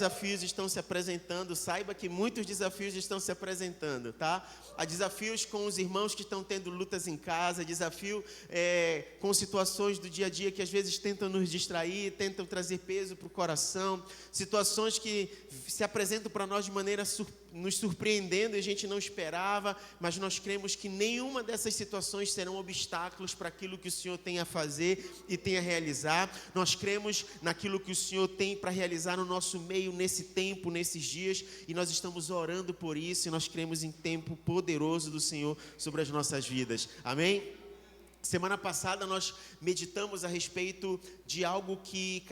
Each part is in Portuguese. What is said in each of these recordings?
Desafios estão se apresentando, saiba que muitos desafios estão se apresentando, tá? Há desafios com os irmãos que estão tendo lutas em casa, desafio com situações do dia a dia que às vezes tentam nos distrair, tentam trazer peso para o coração, situações que se apresentam para nós de maneira nos surpreendendo e a gente não esperava, mas nós cremos que nenhuma dessas situações serão obstáculos para aquilo que o Senhor tem a fazer e tem a realizar. Nós cremos naquilo que o Senhor tem para realizar no nosso meio, nesse tempo, nesses dias, e nós estamos orando por isso, e nós cremos em tempo poderoso do Senhor sobre as nossas vidas. Amém? Semana passada nós meditamos a respeito de algo que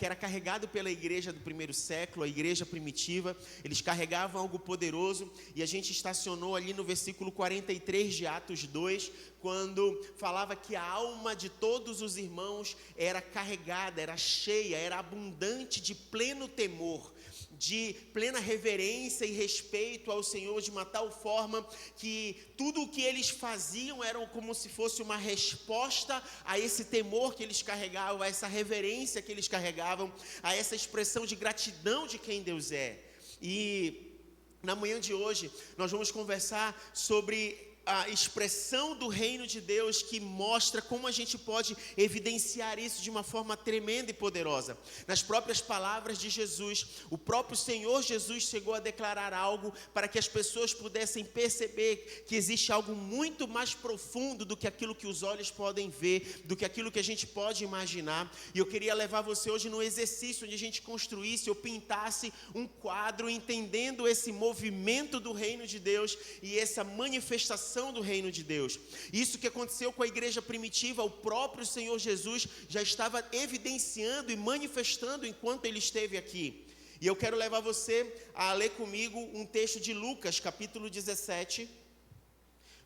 era carregado pela igreja do primeiro século, a igreja primitiva. Eles carregavam algo poderoso, e a gente estacionou ali no versículo 43 de Atos 2, quando falava que a alma de todos os irmãos era carregada, era cheia, era abundante de pleno temor, de plena reverência e respeito ao Senhor, de uma tal forma que tudo o que eles faziam era como se fosse uma resposta a esse temor que eles carregavam, a essa reverência que eles carregavam, a essa expressão de gratidão de quem Deus é. E na manhã de hoje nós vamos conversar sobre a expressão do reino de Deus, que mostra como a gente pode evidenciar isso de uma forma tremenda e poderosa. Nas próprias palavras de Jesus, o próprio Senhor Jesus chegou a declarar algo para que as pessoas pudessem perceber que existe algo muito mais profundo do que aquilo que os olhos podem ver, do que aquilo que a gente pode imaginar. E eu queria levar você hoje no exercício onde a gente construísse ou pintasse um quadro, entendendo esse movimento do reino de Deus e essa manifestação do reino de Deus. Isso que aconteceu com a igreja primitiva, o próprio Senhor Jesus já estava evidenciando e manifestando enquanto ele esteve aqui. E eu quero levar você a ler comigo um texto de Lucas, capítulo 17.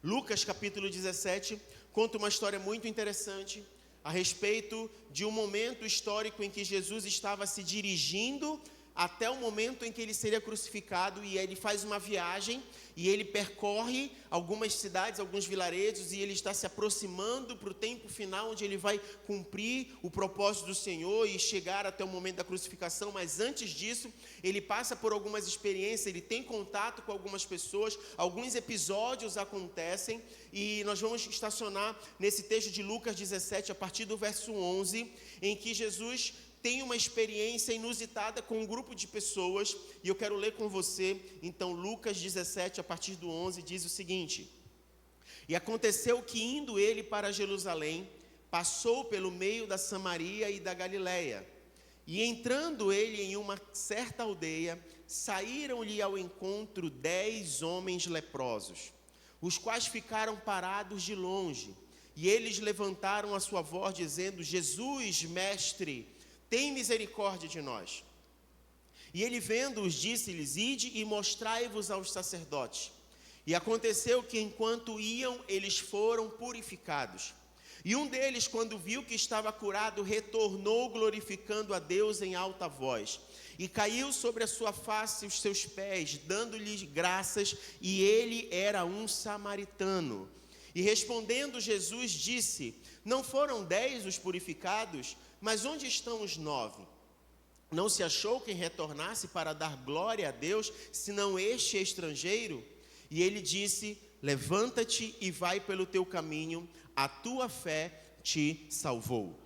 Lucas, capítulo 17, conta uma história muito interessante a respeito de um momento histórico em que Jesus estava se dirigindo até o momento em que ele seria crucificado, e ele faz uma viagem, e ele percorre algumas cidades, alguns vilarejos, e ele está se aproximando para o tempo final, onde ele vai cumprir o propósito do Senhor e chegar até o momento da crucificação. Mas antes disso, ele passa por algumas experiências, ele tem contato com algumas pessoas, alguns episódios acontecem, e nós vamos estacionar nesse texto de Lucas 17, a partir do verso 11, em que Jesus tem uma experiência inusitada com um grupo de pessoas, e eu quero ler com você. Então, Lucas 17, a partir do 11, diz o seguinte: E aconteceu que, indo ele para Jerusalém, passou pelo meio da Samaria e da Galileia. E entrando ele em uma certa aldeia, saíram-lhe ao encontro 10 homens leprosos, os quais ficaram parados de longe. E eles levantaram a sua voz, dizendo: Jesus, mestre, tem misericórdia de nós. E ele, vendo-os, disse-lhes: Ide e mostrai-vos aos sacerdotes. E aconteceu que, enquanto iam, eles foram purificados. E um deles, quando viu que estava curado, retornou glorificando a Deus em alta voz. E caiu sobre a sua face os seus pés, dando-lhes graças, e ele era um samaritano. E respondendo Jesus disse: Não foram 10 os purificados? Mas onde estão os 9? Não se achou quem retornasse para dar glória a Deus, senão este estrangeiro? E ele disse: Levanta-te e vai pelo teu caminho, a tua fé te salvou.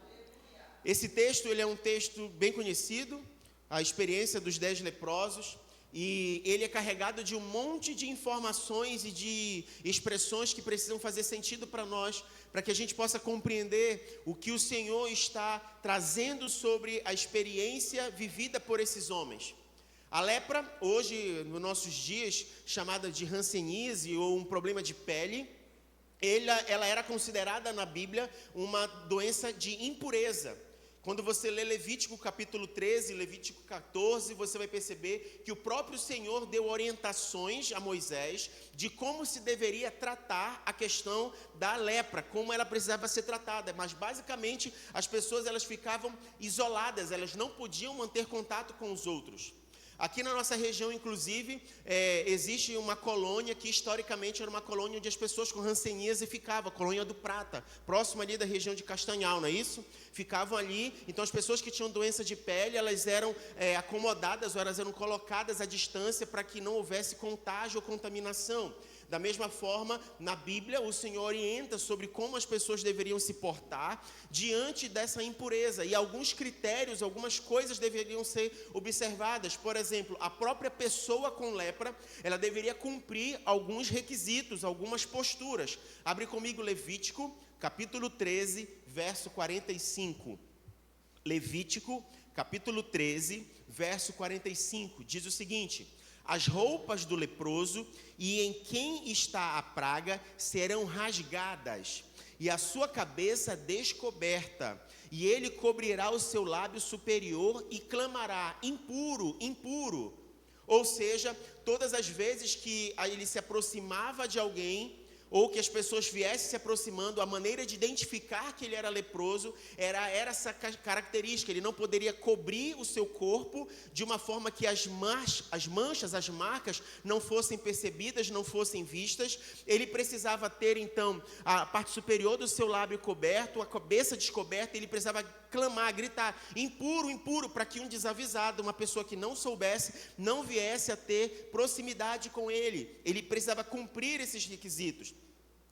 Esse texto, ele é um texto bem conhecido, a experiência dos 10 leprosos, e ele é carregado de um monte de informações e de expressões que precisam fazer sentido para nós, para que a gente possa compreender o que o Senhor está trazendo sobre a experiência vivida por esses homens. A lepra, hoje, nos nossos dias, chamada de hanseníase ou um problema de pele, ela era considerada na Bíblia uma doença de impureza. Quando você lê Levítico capítulo 13, Levítico 14, você vai perceber que o próprio Senhor deu orientações a Moisés de como se deveria tratar a questão da lepra, como ela precisava ser tratada. Mas basicamente as pessoas, elas ficavam isoladas, elas não podiam manter contato com os outros. Aqui na nossa região, inclusive, existe uma colônia que historicamente era uma colônia onde as pessoas com hanseníase ficavam, a colônia do Prata, próximo ali da região de Castanhal, não é isso? Ficavam ali, então as pessoas que tinham doença de pele, elas eram acomodadas, ou elas eram colocadas à distância para que não houvesse contágio ou contaminação. Da mesma forma, na Bíblia, o Senhor orienta sobre como as pessoas deveriam se portar diante dessa impureza. E alguns critérios, algumas coisas deveriam ser observadas. Por exemplo, a própria pessoa com lepra, ela deveria cumprir alguns requisitos, algumas posturas. Abre comigo Levítico, capítulo 13, verso 45. Levítico, capítulo 13, verso 45. Diz o seguinte: as roupas do leproso e em quem está a praga serão rasgadas, e a sua cabeça descoberta, e ele cobrirá o seu lábio superior e clamará: impuro, impuro. Ou seja, todas as vezes que ele se aproximava de alguém, ou que as pessoas viessem se aproximando, a maneira de identificar que ele era leproso era essa característica. Ele não poderia cobrir o seu corpo de uma forma que as manchas, as marcas não fossem percebidas, não fossem vistas. Ele precisava ter, então, a parte superior do seu lábio coberto, a cabeça descoberta. Ele precisava clamar, gritar: impuro, impuro, para que um desavisado, uma pessoa que não soubesse, não viesse a ter proximidade com ele. Ele precisava cumprir esses requisitos.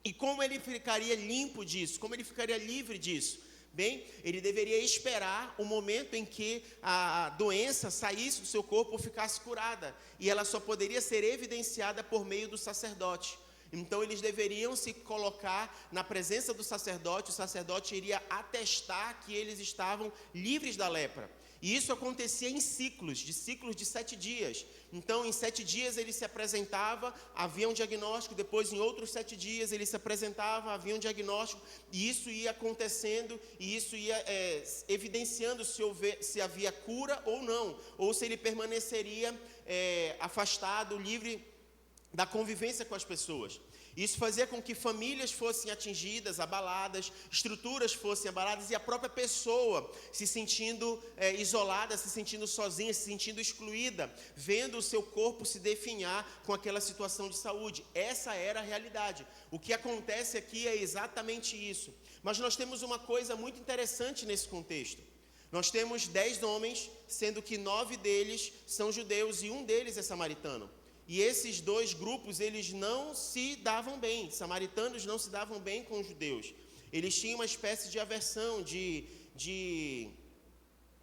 E como ele ficaria limpo disso? Como ele ficaria livre disso? Bem, ele deveria esperar o momento em que a doença saísse do seu corpo ou ficasse curada. E ela só poderia ser evidenciada por meio do sacerdote. Então, eles deveriam se colocar na presença do sacerdote. O sacerdote iria atestar que eles estavam livres da lepra. E isso acontecia em ciclos de 7 dias. Então, em 7 dias ele se apresentava, havia um diagnóstico. Depois, em outros 7 dias, ele se apresentava, havia um diagnóstico. E isso ia acontecendo, e isso ia evidenciando se havia cura ou não. Ou se ele permaneceria afastado, livre da convivência com as pessoas. Isso fazia com que famílias fossem atingidas, abaladas, estruturas fossem abaladas e a própria pessoa se sentindo isolada, se sentindo sozinha, se sentindo excluída, vendo o seu corpo se definhar com aquela situação de saúde. Essa era a realidade. O que acontece aqui é exatamente isso. Mas nós temos uma coisa muito interessante nesse contexto. Nós temos 10 homens, sendo que 9 deles são judeus e um deles é samaritano. E esses 2 grupos, eles não se davam bem. Samaritanos não se davam bem com os judeus. Eles tinham uma espécie de aversão, de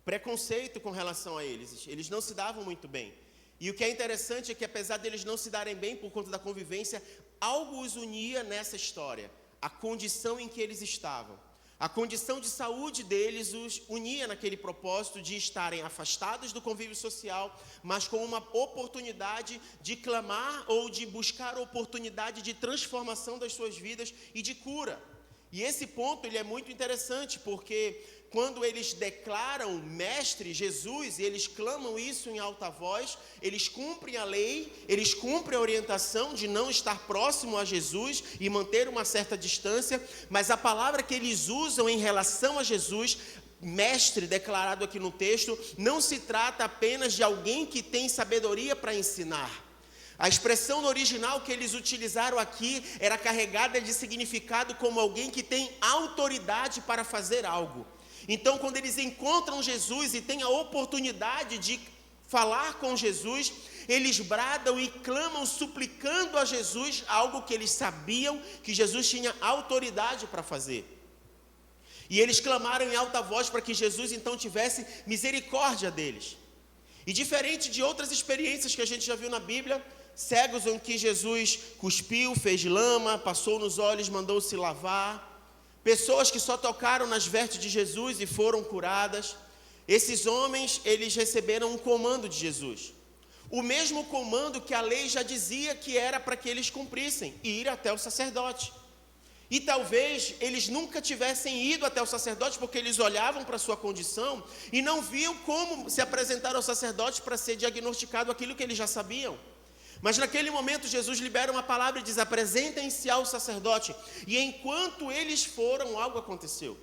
preconceito com relação a eles. Eles não se davam muito bem. E o que é interessante é que, apesar deles não se darem bem por conta da convivência, algo os unia nessa história. A condição em que eles estavam. A condição de saúde deles os unia naquele propósito de estarem afastados do convívio social, mas com uma oportunidade de clamar ou de buscar a oportunidade de transformação das suas vidas e de cura. E esse ponto ele é muito interessante, porque quando eles declaram Mestre Jesus, e eles clamam isso em alta voz, eles cumprem a lei, eles cumprem a orientação de não estar próximo a Jesus e manter uma certa distância, mas a palavra que eles usam em relação a Jesus, Mestre, declarado aqui no texto, não se trata apenas de alguém que tem sabedoria para ensinar. A expressão no original que eles utilizaram aqui era carregada de significado como alguém que tem autoridade para fazer algo. Então, quando eles encontram Jesus e têm a oportunidade de falar com Jesus, eles bradam e clamam, suplicando a Jesus algo que eles sabiam que Jesus tinha autoridade para fazer. E eles clamaram em alta voz para que Jesus então tivesse misericórdia deles. E diferente de outras experiências que a gente já viu na Bíblia, cegos em que Jesus cuspiu, fez lama, passou nos olhos, mandou se lavar. Pessoas que só tocaram nas vestes de Jesus e foram curadas. Esses homens, eles receberam um comando de Jesus. O mesmo comando que a lei já dizia que era para que eles cumprissem, ir até o sacerdote. E talvez eles nunca tivessem ido até o sacerdote, porque eles olhavam para a sua condição e não viam como se apresentar ao sacerdote para ser diagnosticado aquilo que eles já sabiam. Mas naquele momento Jesus libera uma palavra e diz: apresentem-se ao sacerdote. E enquanto eles foram, algo aconteceu.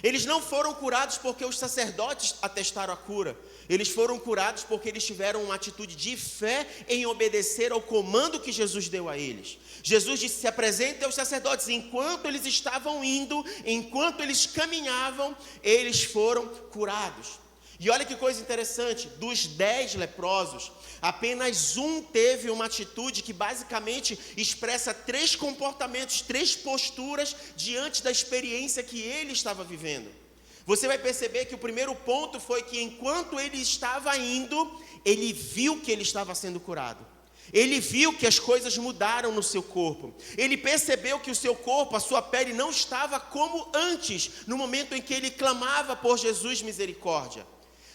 Eles não foram curados porque os sacerdotes atestaram a cura. Eles foram curados porque eles tiveram uma atitude de fé em obedecer ao comando que Jesus deu a eles. Jesus disse: se apresentem aos sacerdotes. Enquanto eles estavam indo, enquanto eles caminhavam, eles foram curados. E olha que coisa interessante, dos 10 leprosos, apenas um teve uma atitude que basicamente expressa 3 comportamentos, 3 posturas diante da experiência que ele estava vivendo. Você vai perceber que o primeiro ponto foi que enquanto ele estava indo, ele viu que ele estava sendo curado. Ele viu que as coisas mudaram no seu corpo. Ele percebeu que o seu corpo, a sua pele não estava como antes, no momento em que ele clamava por Jesus misericórdia.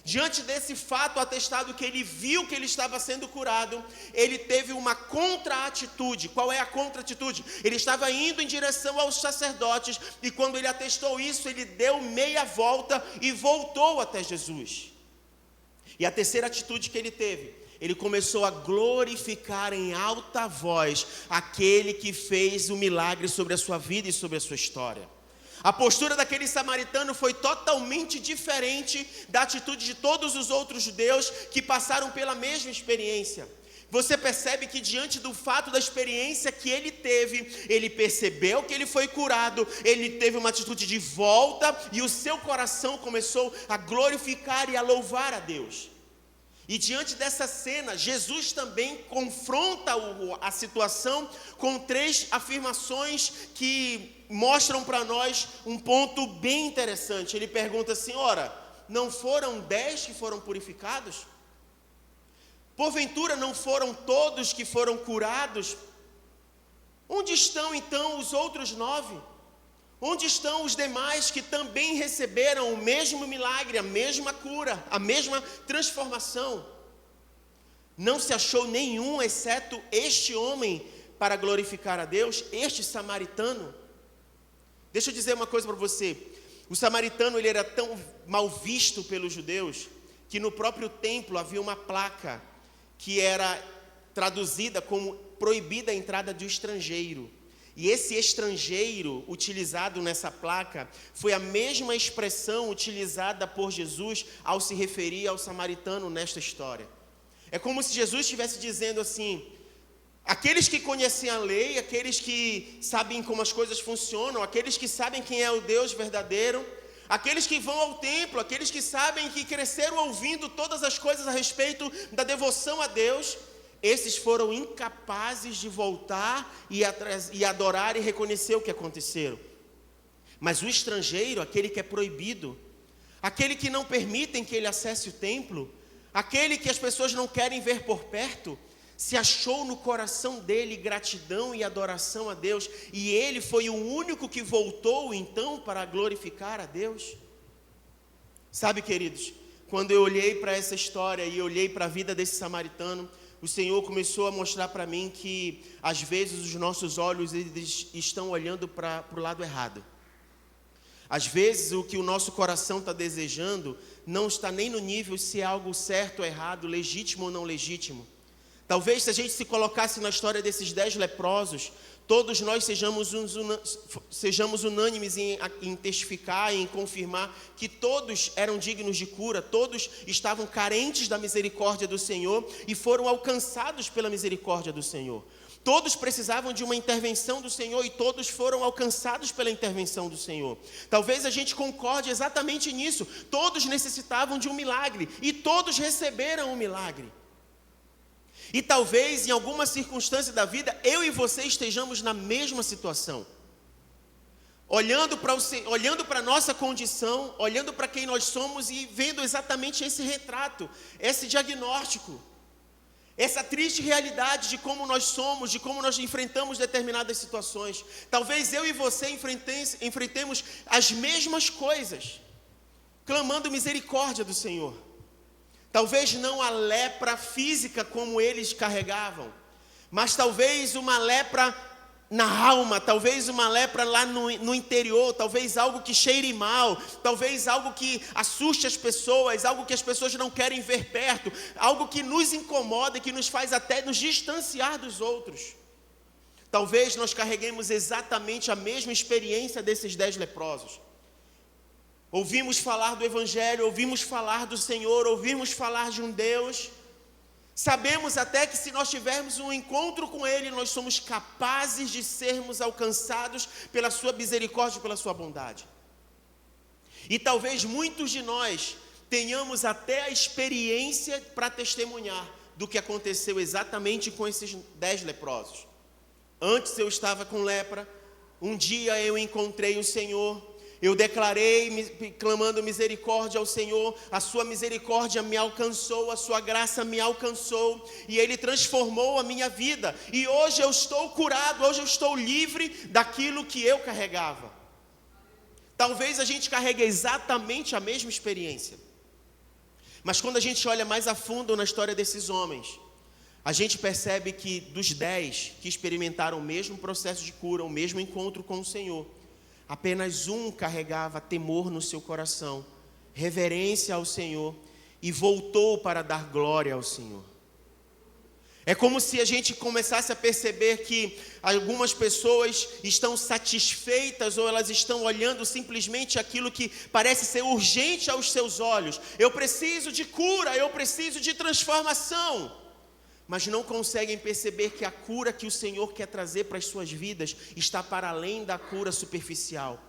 Diante desse fato atestado que ele viu que ele estava sendo curado, ele teve uma contra-atitude. Qual é a contra-atitude? Ele estava indo em direção aos sacerdotes e quando ele atestou isso, ele deu meia volta e voltou até Jesus. E a terceira atitude que ele teve, ele começou a glorificar em alta voz aquele que fez o milagre sobre a sua vida e sobre a sua história. A postura daquele samaritano foi totalmente diferente da atitude de todos os outros judeus que passaram pela mesma experiência. Você percebe que diante do fato da experiência que ele teve, ele percebeu que ele foi curado, ele teve uma atitude de volta e o seu coração começou a glorificar e a louvar a Deus. E diante dessa cena, Jesus também confronta a situação com 3 afirmações que mostram para nós um ponto bem interessante. Ele pergunta assim: ora, não foram 10 que foram purificados? Porventura não foram todos que foram curados? Onde estão então os outros 9? Onde estão os demais que também receberam o mesmo milagre, a mesma cura, a mesma transformação? Não se achou nenhum, exceto este homem, para glorificar a Deus, este samaritano. Deixa eu dizer uma coisa para você. O samaritano, ele era tão mal visto pelos judeus, que no próprio templo havia uma placa que era traduzida como proibida a entrada do estrangeiro. E esse estrangeiro utilizado nessa placa foi a mesma expressão utilizada por Jesus ao se referir ao samaritano nesta história. É como se Jesus estivesse dizendo assim: aqueles que conhecem a lei, aqueles que sabem como as coisas funcionam, aqueles que sabem quem é o Deus verdadeiro, aqueles que vão ao templo, aqueles que sabem que cresceram ouvindo todas as coisas a respeito da devoção a Deus, esses foram incapazes de voltar e adorar e reconhecer o que aconteceu. Mas o estrangeiro, aquele que é proibido, aquele que não permitem que ele acesse o templo, aquele que as pessoas não querem ver por perto, se achou no coração dele gratidão e adoração a Deus, e ele foi o único que voltou então para glorificar a Deus. Sabe, queridos, quando eu olhei para essa história e olhei para a vida desse samaritano, o Senhor começou a mostrar para mim que às vezes os nossos olhos eles estão olhando para o lado errado. Às vezes o que o nosso coração está desejando não está nem no nível se é algo certo ou errado, legítimo ou não legítimo. Talvez se a gente se colocasse na história desses 10 leprosos, todos nós sejamos unânimes em testificar, em confirmar que todos eram dignos de cura, todos estavam carentes da misericórdia do Senhor e foram alcançados pela misericórdia do Senhor. Todos precisavam de uma intervenção do Senhor e todos foram alcançados pela intervenção do Senhor. Talvez a gente concorde exatamente nisso. Todos necessitavam de um milagre e todos receberam um milagre. E talvez em alguma circunstância da vida, eu e você estejamos na mesma situação. Olhando para a nossa condição, olhando para quem nós somos e vendo exatamente esse retrato, esse diagnóstico. Essa triste realidade de como nós somos, de como nós enfrentamos determinadas situações. Talvez eu e você enfrentemos as mesmas coisas, clamando misericórdia do Senhor. Talvez não a lepra física como eles carregavam, mas talvez uma lepra na alma, talvez uma lepra lá no interior, talvez algo que cheire mal, talvez algo que assuste as pessoas, algo que as pessoas não querem ver perto, algo que nos incomoda e que nos faz até nos distanciar dos outros. Talvez nós carreguemos exatamente a mesma experiência desses 10 leprosos. ouvimos falar do Evangelho, ouvimos falar do Senhor, ouvimos falar de um Deus. Sabemos até que se nós tivermos um encontro com Ele, nós somos capazes de sermos alcançados pela sua misericórdia e pela sua bondade. E talvez muitos de nós tenhamos até a experiência para testemunhar do que aconteceu exatamente com esses 10 leprosos. Antes eu estava com lepra, um dia eu encontrei o Senhor, eu declarei, clamando misericórdia ao Senhor, a sua misericórdia me alcançou, a sua graça me alcançou, e Ele transformou a minha vida, e hoje eu estou curado, hoje eu estou livre daquilo que eu carregava. Talvez a gente carregue exatamente a mesma experiência, mas quando a gente olha mais a fundo na história desses homens, a gente percebe que dos 10 que experimentaram o mesmo processo de cura, o mesmo encontro com o Senhor, apenas um carregava temor no seu coração, reverência ao Senhor, e voltou para dar glória ao Senhor. É como se a gente começasse a perceber que algumas pessoas estão satisfeitas, ou elas estão olhando simplesmente aquilo que parece ser urgente aos seus olhos. Eu preciso de cura, eu preciso de transformação. Mas não conseguem perceber que a cura que o Senhor quer trazer para as suas vidas está para além da cura superficial,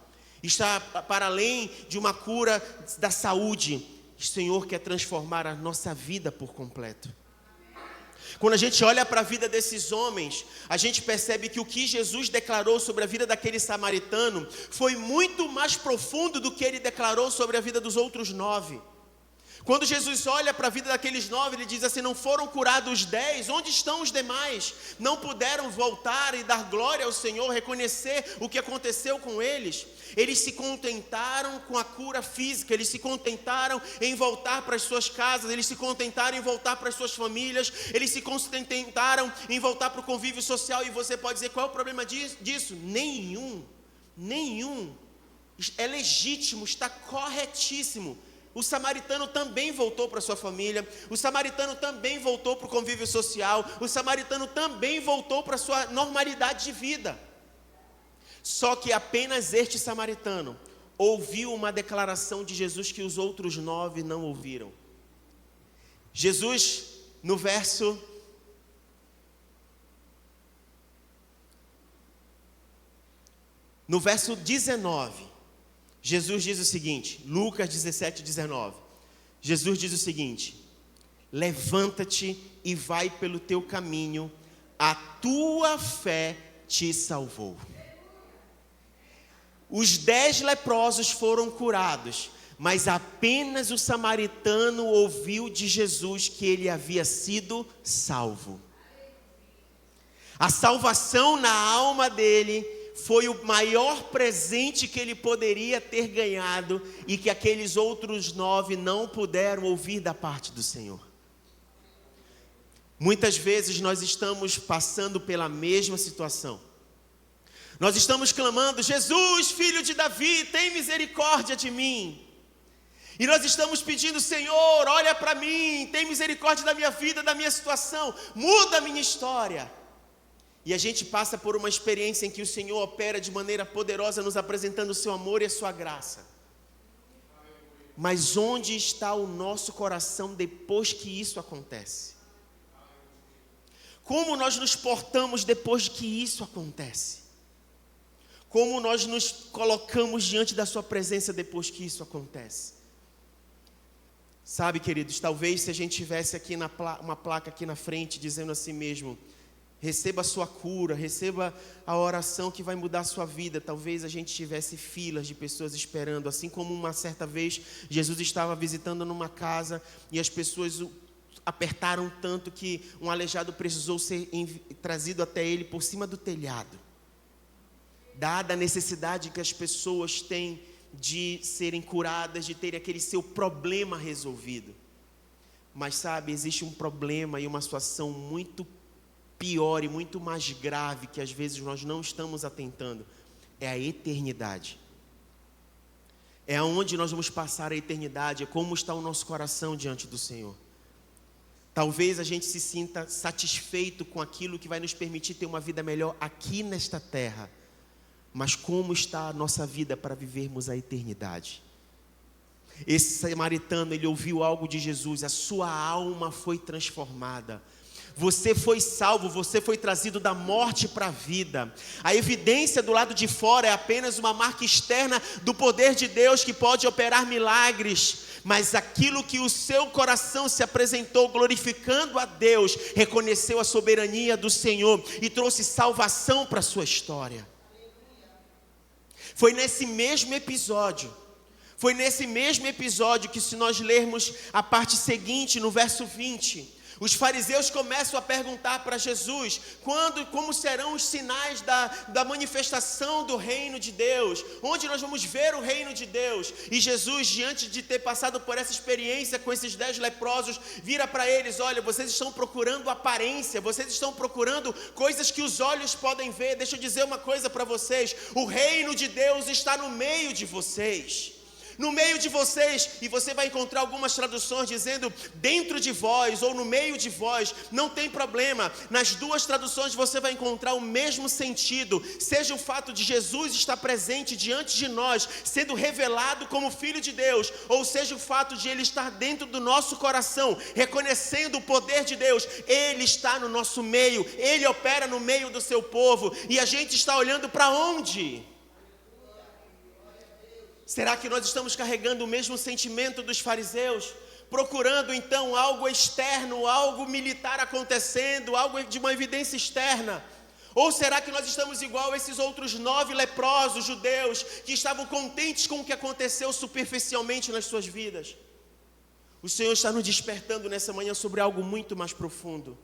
está para além de uma cura da saúde. O Senhor quer transformar a nossa vida por completo. Quando a gente olha para a vida desses homens, a gente percebe que o que Jesus declarou sobre a vida daquele samaritano foi muito mais profundo do que ele declarou sobre a vida dos outros 9. Quando Jesus olha para a vida daqueles 9, ele diz assim: não foram curados os 10, onde estão os demais? Não puderam voltar e dar glória ao Senhor, reconhecer o que aconteceu com eles. Eles se contentaram com a cura física, eles se contentaram em voltar para as suas casas, eles se contentaram em voltar para as suas famílias, eles se contentaram em voltar para o convívio social. E você pode dizer, qual é o problema disso? Nenhum. É legítimo, está corretíssimo. O samaritano também voltou para sua família, o samaritano também voltou para o convívio social, o samaritano também voltou para a sua normalidade de vida. Só que apenas este samaritano ouviu uma declaração de Jesus que os outros 9 não ouviram. Jesus, no verso 19, Jesus diz o seguinte, Lucas 17, 19. Jesus diz o seguinte: levanta-te e vai pelo teu caminho, a tua fé te salvou. Os 10 leprosos foram curados, mas apenas o samaritano ouviu de Jesus que ele havia sido salvo. A salvação na alma dele foi o maior presente que ele poderia ter ganhado, e que aqueles outros 9 não puderam ouvir da parte do Senhor. Muitas vezes nós estamos passando pela mesma situação. Nós estamos clamando: Jesus, filho de Davi, tem misericórdia de mim. E nós estamos pedindo: Senhor, olha para mim, tem misericórdia da minha vida, da minha situação, muda a minha história. E a gente passa por uma experiência em que o Senhor opera de maneira poderosa, nos apresentando o seu amor e a sua graça. Mas onde está o nosso coração depois que isso acontece? Como nós nos portamos depois que isso acontece? Como nós nos colocamos diante da sua presença depois que isso acontece? Sabe, queridos, talvez se a gente tivesse aqui uma placa aqui na frente dizendo assim mesmo: receba a sua cura, receba a oração que vai mudar a sua vida. Talvez a gente tivesse filas de pessoas esperando, assim como uma certa vez Jesus estava visitando numa casa e as pessoas o apertaram tanto que um aleijado precisou ser trazido até ele por cima do telhado. Dada a necessidade que as pessoas têm de serem curadas, de terem aquele seu problema resolvido. Mas sabe, existe um problema e uma situação muito pior e muito mais grave que às vezes nós não estamos atentando. É a eternidade. É onde nós vamos passar a eternidade. É como está o nosso coração diante do Senhor. Talvez a gente se sinta satisfeito com aquilo que vai nos permitir ter uma vida melhor aqui nesta terra. Mas como está a nossa vida para vivermos a eternidade? Esse samaritano, ele ouviu algo de Jesus, a sua alma foi transformada. Você foi salvo, você foi trazido da morte para a vida. A evidência do lado de fora é apenas uma marca externa do poder de Deus que pode operar milagres. Mas aquilo que o seu coração se apresentou glorificando a Deus, reconheceu a soberania do Senhor e trouxe salvação para a sua história. Foi nesse mesmo episódio que, se nós lermos a parte seguinte, no verso 20, os fariseus começam a perguntar para Jesus, como serão os sinais da manifestação do reino de Deus? Onde nós vamos ver o reino de Deus? E Jesus, diante de ter passado por essa experiência com esses 10 leprosos, vira para eles: olha, vocês estão procurando aparência, vocês estão procurando coisas que os olhos podem ver. Deixa eu dizer uma coisa para vocês: o reino de Deus está no meio de vocês. No meio de vocês, e você vai encontrar algumas traduções dizendo dentro de vós ou no meio de vós, não tem problema. Nas duas traduções você vai encontrar o mesmo sentido. Seja o fato de Jesus estar presente diante de nós, sendo revelado como Filho de Deus, ou seja o fato de Ele estar dentro do nosso coração, reconhecendo o poder de Deus. Ele está no nosso meio, Ele opera no meio do seu povo, e a gente está olhando para onde? Será que nós estamos carregando o mesmo sentimento dos fariseus? Procurando então algo externo, algo militar acontecendo, algo de uma evidência externa? Ou será que nós estamos igual a esses outros 9 leprosos judeus que estavam contentes com o que aconteceu superficialmente nas suas vidas? O Senhor está nos despertando nessa manhã sobre algo muito mais profundo.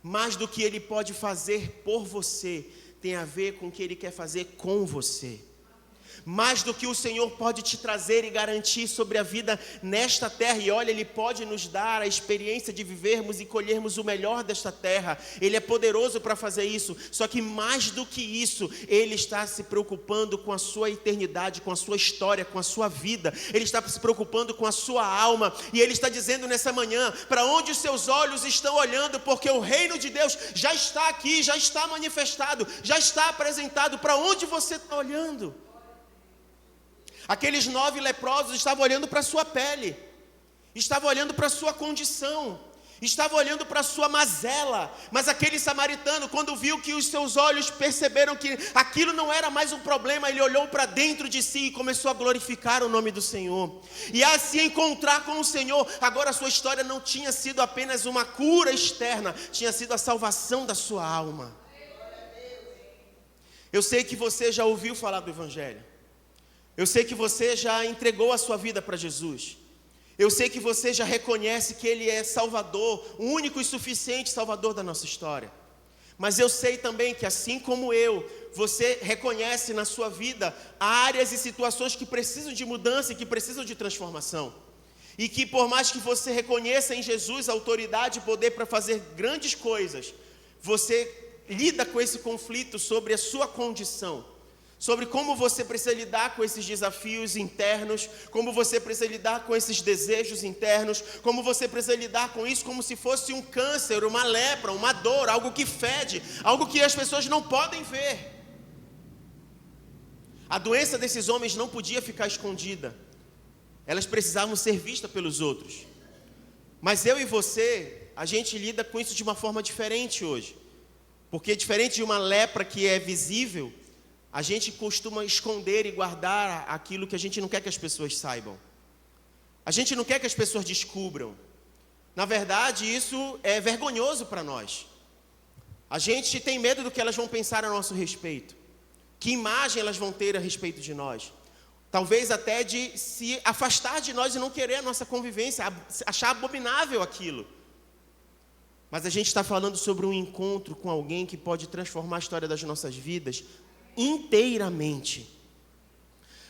Mais do que Ele pode fazer por você, tem a ver com o que Ele quer fazer com você. Mais do que o Senhor pode te trazer e garantir sobre a vida nesta terra. E olha, Ele pode nos dar a experiência de vivermos e colhermos o melhor desta terra. Ele é poderoso para fazer isso. Só que mais do que isso, Ele está se preocupando com a sua eternidade, com a sua história, com a sua vida. Ele está se preocupando com a sua alma. E Ele está dizendo nessa manhã, para onde os seus olhos estão olhando, porque o reino de Deus já está aqui, já está manifestado, já está apresentado. Para onde você está olhando? Aqueles 9 leprosos estavam olhando para a sua pele, estavam olhando para a sua condição, estavam olhando para a sua mazela. Mas aquele samaritano, quando viu que os seus olhos perceberam que aquilo não era mais um problema, ele olhou para dentro de si e começou a glorificar o nome do Senhor. E a se encontrar com o Senhor, agora a sua história não tinha sido apenas uma cura externa, tinha sido a salvação da sua alma. Eu sei que você já ouviu falar do Evangelho. Eu sei que você já entregou a sua vida para Jesus. Eu sei que você já reconhece que Ele é Salvador, o único e suficiente Salvador da nossa história. Mas eu sei também que, assim como eu, você reconhece na sua vida áreas e situações que precisam de mudança e que precisam de transformação. E que, por mais que você reconheça em Jesus a autoridade e poder para fazer grandes coisas, você lida com esse conflito sobre a sua condição, sobre como você precisa lidar com esses desafios internos, como você precisa lidar com esses desejos internos, como você precisa lidar com isso como se fosse um câncer, uma lepra, uma dor, algo que fede, algo que as pessoas não podem ver. A doença desses homens não podia ficar escondida, elas precisavam ser vistas pelos outros. Mas eu e você, a gente lida com isso de uma forma diferente hoje, porque diferente de uma lepra que é visível, a gente costuma esconder e guardar aquilo que a gente não quer que as pessoas saibam. A gente não quer que as pessoas descubram. Na verdade, isso é vergonhoso para nós. A gente tem medo do que elas vão pensar a nosso respeito. Que imagem elas vão ter a respeito de nós. Talvez até de se afastar de nós e não querer a nossa convivência, achar abominável aquilo. Mas a gente está falando sobre um encontro com alguém que pode transformar a história das nossas vidas inteiramente.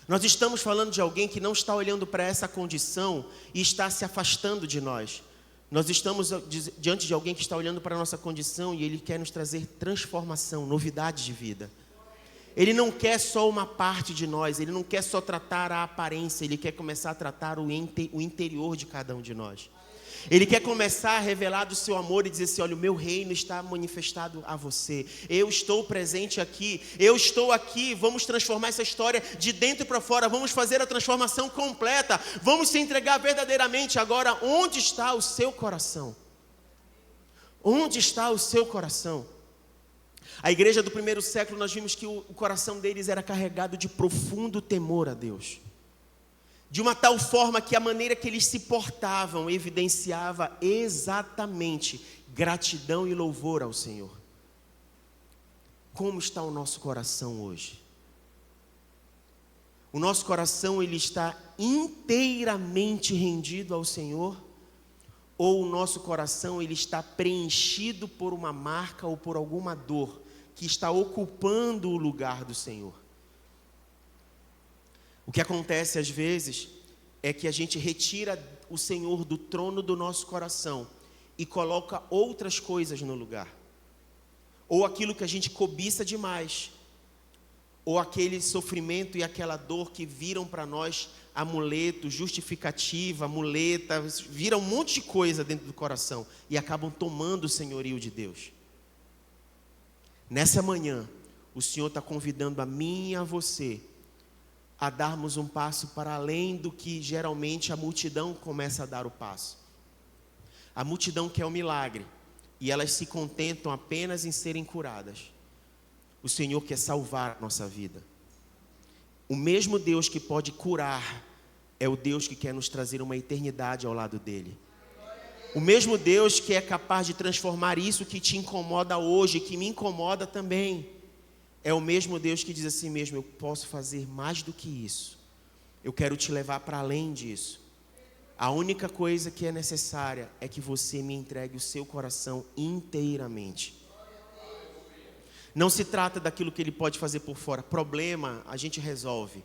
Nós estamos falando de alguém que não está olhando para essa condição e está se afastando de nós. Nós estamos diante de alguém que está olhando para a nossa condição e Ele quer nos trazer transformação, novidade de vida. Ele não quer só uma parte de nós, Ele não quer só tratar a aparência, Ele quer começar a tratar o interior de cada um de nós. Ele quer começar a revelar do seu amor e dizer assim: olha, o meu reino está manifestado a você. Eu estou presente aqui. Eu estou aqui. Vamos transformar essa história de dentro para fora. Vamos fazer a transformação completa. Vamos se entregar verdadeiramente. Agora, onde está o seu coração? Onde está o seu coração? A igreja do primeiro século, nós vimos que o coração deles era carregado de profundo temor a Deus. De uma tal forma que a maneira que eles se portavam evidenciava exatamente gratidão e louvor ao Senhor. Como está o nosso coração hoje? O nosso coração, ele está inteiramente rendido ao Senhor? Ou o nosso coração, ele está preenchido por uma marca ou por alguma dor que está ocupando o lugar do Senhor? O que acontece às vezes é que a gente retira o Senhor do trono do nosso coração e coloca outras coisas no lugar. Ou aquilo que a gente cobiça demais, ou aquele sofrimento e aquela dor que viram para nós amuleto, justificativa, muleta, viram um monte de coisa dentro do coração e acabam tomando o senhorio de Deus. Nessa manhã, o Senhor está convidando a mim e a você a darmos um passo para além do que geralmente a multidão começa a dar o passo. A multidão quer o milagre e elas se contentam apenas em serem curadas. O Senhor quer salvar a nossa vida. O mesmo Deus que pode curar é o Deus que quer nos trazer uma eternidade ao lado dele. O mesmo Deus que é capaz de transformar isso que te incomoda hoje, que me incomoda também, é o mesmo Deus que diz assim mesmo: eu posso fazer mais do que isso. Eu quero te levar para além disso. A única coisa que é necessária é que você me entregue o seu coração inteiramente. Não se trata daquilo que ele pode fazer por fora. Problema a gente resolve.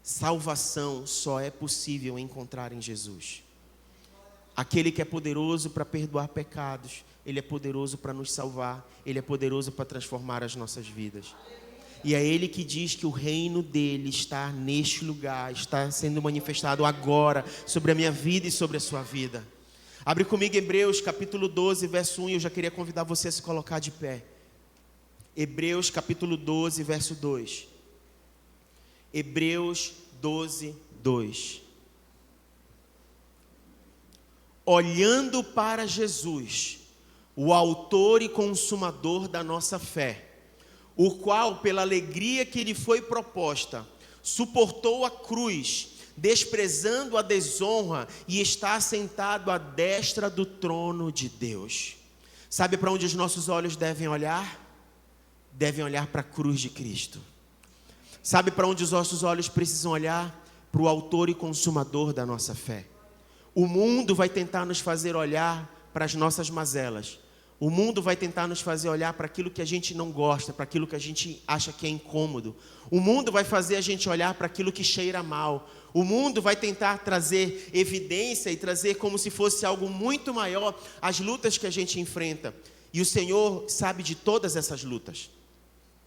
Salvação só é possível encontrar em Jesus. Aquele que é poderoso para perdoar pecados, ele é poderoso para nos salvar, ele é poderoso para transformar as nossas vidas. E é ele que diz que o reino dele está neste lugar, está sendo manifestado agora sobre a minha vida e sobre a sua vida. Abre comigo Hebreus capítulo 12, verso 1, e eu já queria convidar você a se colocar de pé. Hebreus capítulo 12, verso 2. Hebreus 12, 2. Olhando para Jesus, o autor e consumador da nossa fé, o qual, pela alegria que lhe foi proposta, suportou a cruz, desprezando a desonra, e está sentado à destra do trono de Deus. Sabe para onde os nossos olhos devem olhar? Devem olhar para a cruz de Cristo. Sabe para onde os nossos olhos precisam olhar? Para o autor e consumador da nossa fé. O mundo vai tentar nos fazer olhar para as nossas mazelas. O mundo vai tentar nos fazer olhar para aquilo que a gente não gosta, para aquilo que a gente acha que é incômodo. O mundo vai fazer a gente olhar para aquilo que cheira mal. O mundo vai tentar trazer evidência e trazer como se fosse algo muito maior as lutas que a gente enfrenta. E o Senhor sabe de todas essas lutas.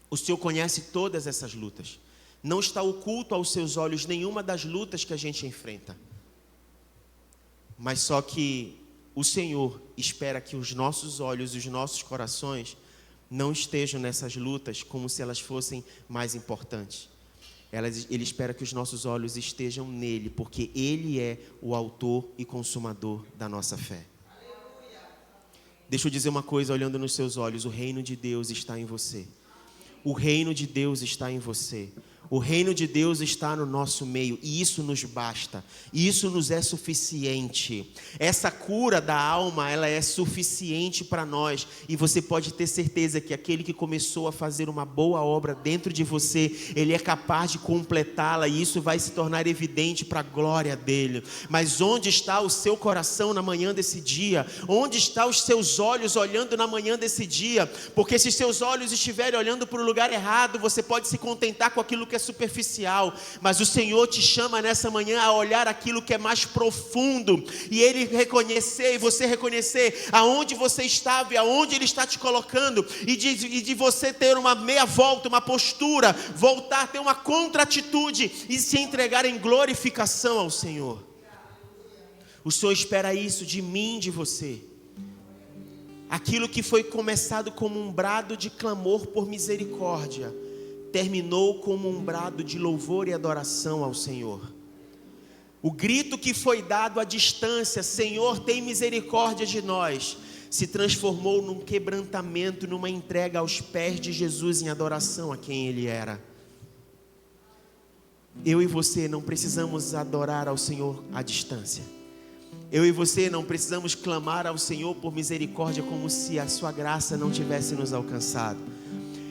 O Senhor conhece todas essas lutas. Não está oculto aos seus olhos nenhuma das lutas que a gente enfrenta. Mas só que o Senhor espera que os nossos olhos e os nossos corações não estejam nessas lutas como se elas fossem mais importantes. Ele espera que os nossos olhos estejam nele, porque Ele é o autor e consumador da nossa fé. Deixa eu dizer uma coisa olhando nos seus olhos: o reino de Deus está em você. O reino de Deus está em você. O reino de Deus está no nosso meio, e isso nos basta, e isso nos é suficiente. Essa cura da alma, ela é suficiente para nós, e você pode ter certeza que aquele que começou a fazer uma boa obra dentro de você, ele é capaz de completá-la, e isso vai se tornar evidente para a glória dele. Mas onde está o seu coração na manhã desse dia? Onde estão os seus olhos olhando na manhã desse dia? Porque se seus olhos estiverem olhando para o lugar errado, você pode se contentar com aquilo que é superficial, mas o Senhor te chama nessa manhã a olhar aquilo que é mais profundo, e Ele reconhecer, e você reconhecer aonde você estava e aonde Ele está te colocando, e de você ter uma meia volta, uma postura, voltar, ter uma contra-atitude e se entregar em glorificação ao Senhor. O Senhor espera isso de mim, de você. Aquilo que foi começado como um brado de clamor por misericórdia, terminou como um brado de louvor e adoração ao Senhor. O grito que foi dado à distância, Senhor, tem misericórdia de nós, se transformou num quebrantamento, numa entrega aos pés de Jesus em adoração a quem Ele era. Eu e você não precisamos adorar ao Senhor à distância. Eu e você não precisamos clamar ao Senhor por misericórdia como se a sua graça não tivesse nos alcançado.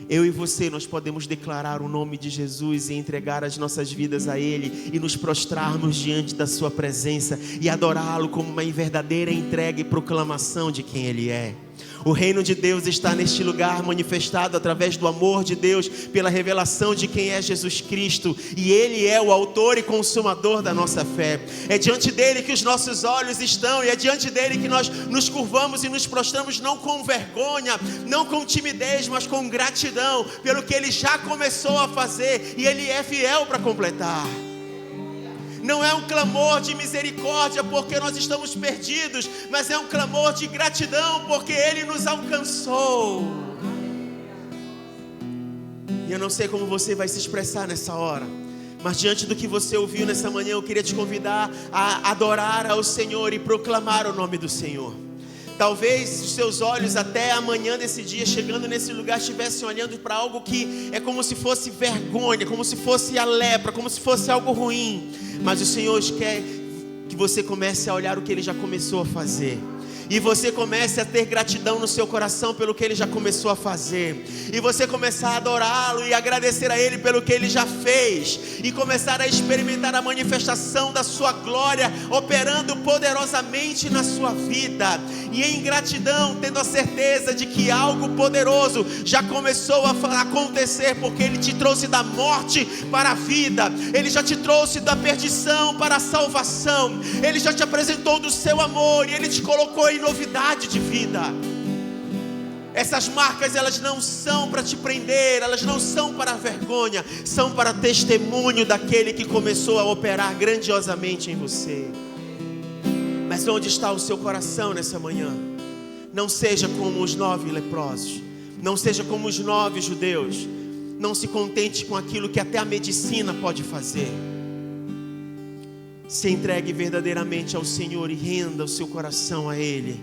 Eu e você, nós podemos declarar o nome de Jesus e entregar as nossas vidas a Ele e nos prostrarmos diante da sua presença e adorá-lo como uma verdadeira entrega e proclamação de quem Ele é. O reino de Deus está neste lugar, manifestado através do amor de Deus, pela revelação de quem é Jesus Cristo, e Ele é o autor e consumador da nossa fé. É diante dele que os nossos olhos estão, e é diante dele que nós nos curvamos e nos prostramos, não com vergonha, não com timidez, mas com gratidão pelo que Ele já começou a fazer, e Ele é fiel para completar. Não é um clamor de misericórdia porque nós estamos perdidos, mas é um clamor de gratidão porque Ele nos alcançou. E eu não sei como você vai se expressar nessa hora, mas diante do que você ouviu nessa manhã, eu queria te convidar a adorar ao Senhor e proclamar o nome do Senhor. Talvez os seus olhos até amanhã desse dia, chegando nesse lugar, estivessem olhando para algo que é como se fosse vergonha, como se fosse a lepra, como se fosse algo ruim. Mas o Senhor quer que você comece a olhar o que Ele já começou a fazer. E você comece a ter gratidão no seu coração pelo que Ele já começou a fazer. E você começar a adorá-lo e agradecer a Ele pelo que Ele já fez. E começar a experimentar a manifestação da sua glória operando poderosamente na sua vida. E em gratidão, tendo a certeza de que algo poderoso já começou a acontecer, porque Ele te trouxe da morte para a vida. Ele já te trouxe da perdição para a salvação. Ele já te apresentou do seu amor e Ele te colocou em novidade de vida. Essas marcas, elas não são para te prender, elas não são para vergonha, são para testemunho daquele que começou a operar grandiosamente em você. Mas onde está o seu coração nessa manhã? Não seja como os 9 leprosos, não seja como os 9 judeus. Não se contente com aquilo que até a medicina pode fazer. Se entregue verdadeiramente ao Senhor e renda o seu coração a Ele.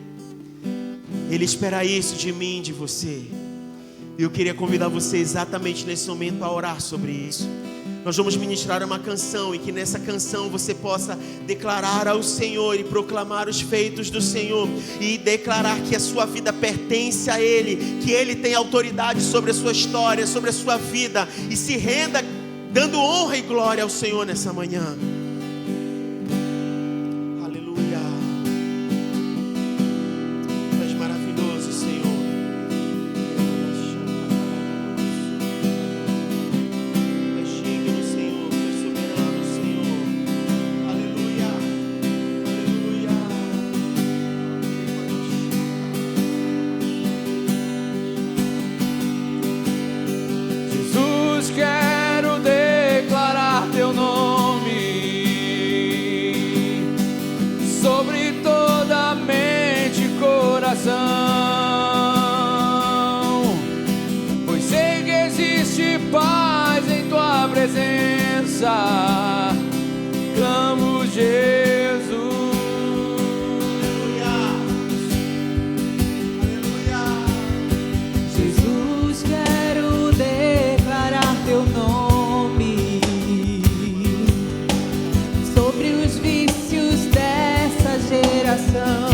Ele espera isso de mim e de você. E eu queria convidar você exatamente nesse momento a orar sobre isso. Nós vamos ministrar uma canção, e que nessa canção você possa declarar ao Senhor e proclamar os feitos do Senhor, e declarar que a sua vida pertence a Ele, que Ele tem autoridade sobre a sua história, sobre a sua vida, e se renda dando honra e glória ao Senhor nessa manhã. Pois sei que existe paz em tua presença. Clamo Jesus. Aleluia. Jesus, quero declarar teu nome sobre os vícios dessa geração.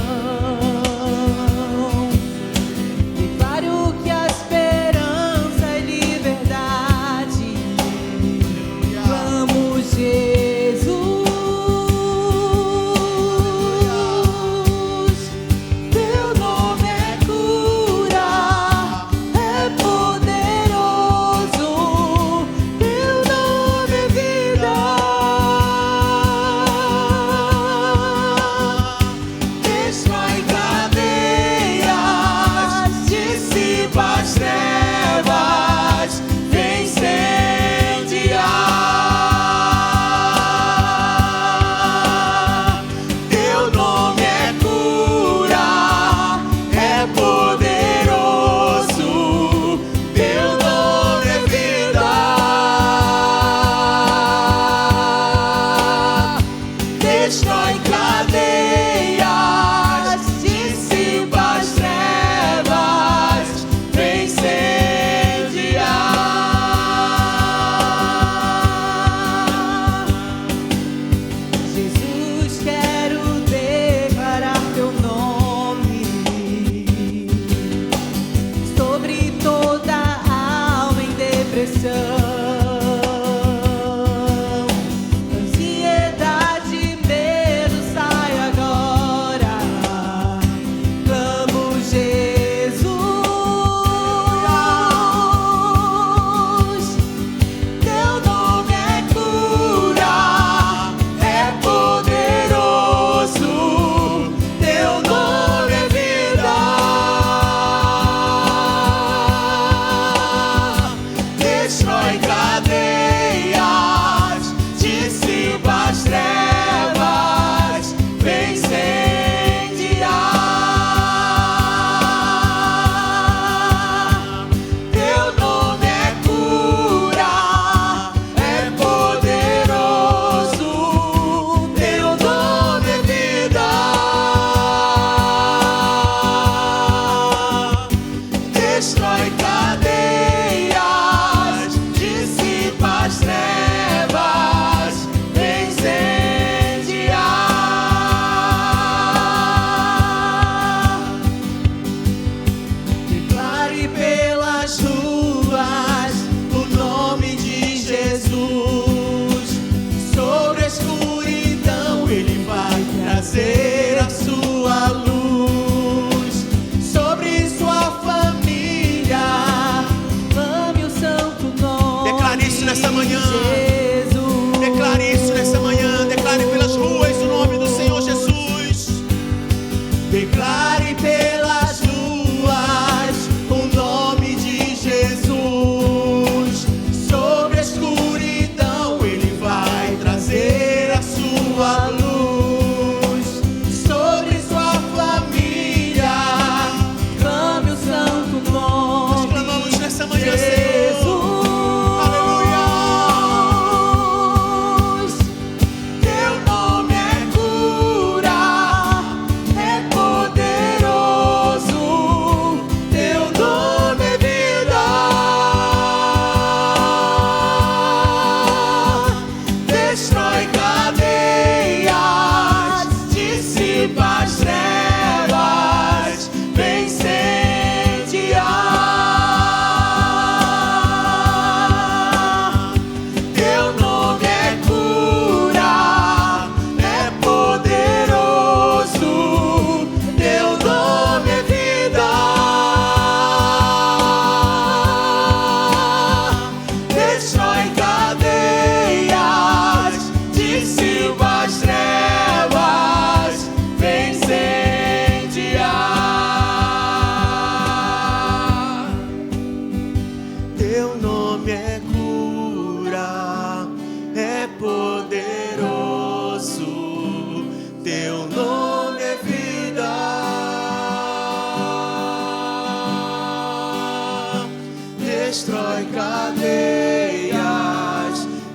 destrói cadeias,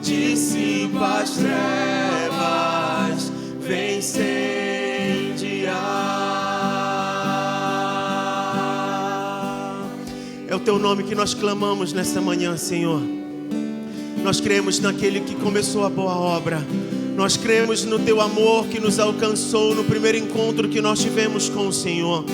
dissipa as trevas, vem incendiar. É o teu nome que nós clamamos nessa manhã, Senhor. Nós cremos naquele que começou a boa obra. Nós cremos no teu amor que nos alcançou no primeiro encontro que nós tivemos com o Senhor.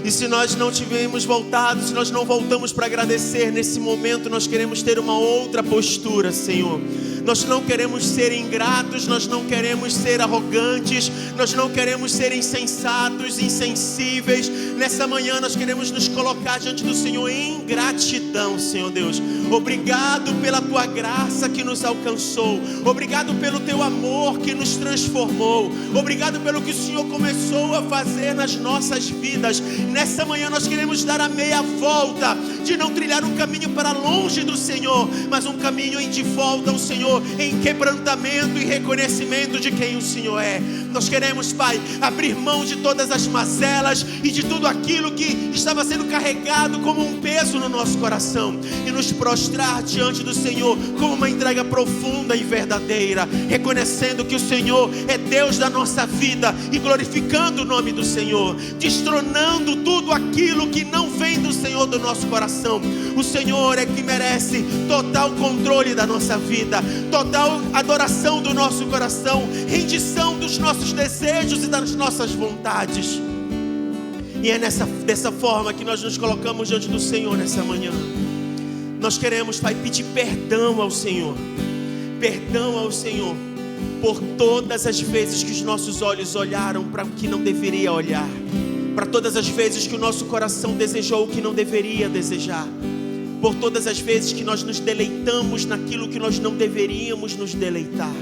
E se nós não tivermos voltado, se nós não voltamos para agradecer nesse momento, nós queremos ter uma outra postura, Senhor. Nós não queremos ser ingratos, nós não queremos ser arrogantes, nós não queremos ser insensatos, insensíveis. Nessa manhã nós queremos nos colocar diante do Senhor em gratidão, Senhor Deus. Obrigado pela tua graça que nos alcançou. Obrigado pelo teu amor que nos transformou. Obrigado pelo que o Senhor começou a fazer nas nossas vidas. Nessa manhã nós queremos dar a meia volta, de não trilhar um caminho para longe do Senhor, mas um caminho em de volta ao Senhor, em quebrantamento e reconhecimento de quem o Senhor é. Nós queremos, Pai, abrir mão de todas as mazelas e de tudo aquilo que estava sendo carregado como um peso no nosso coração, e nos prostrar diante do Senhor com uma entrega profunda e verdadeira, reconhecendo que o Senhor é Deus da nossa vida e glorificando o nome do Senhor, destronando tudo aquilo que não vem do Senhor do nosso coração. O Senhor é que merece total controle da nossa vida, total adoração do nosso coração, rendição dos nossos desejos e das nossas vontades. E é dessa forma que nós nos colocamos diante do Senhor nessa manhã. Nós queremos, Pai, pedir perdão ao Senhor por todas as vezes que os nossos olhos olharam para o que não deveria olhar, para todas as vezes que o nosso coração desejou o que não deveria desejar, por todas as vezes que nós nos deleitamos naquilo que nós não deveríamos nos deleitar.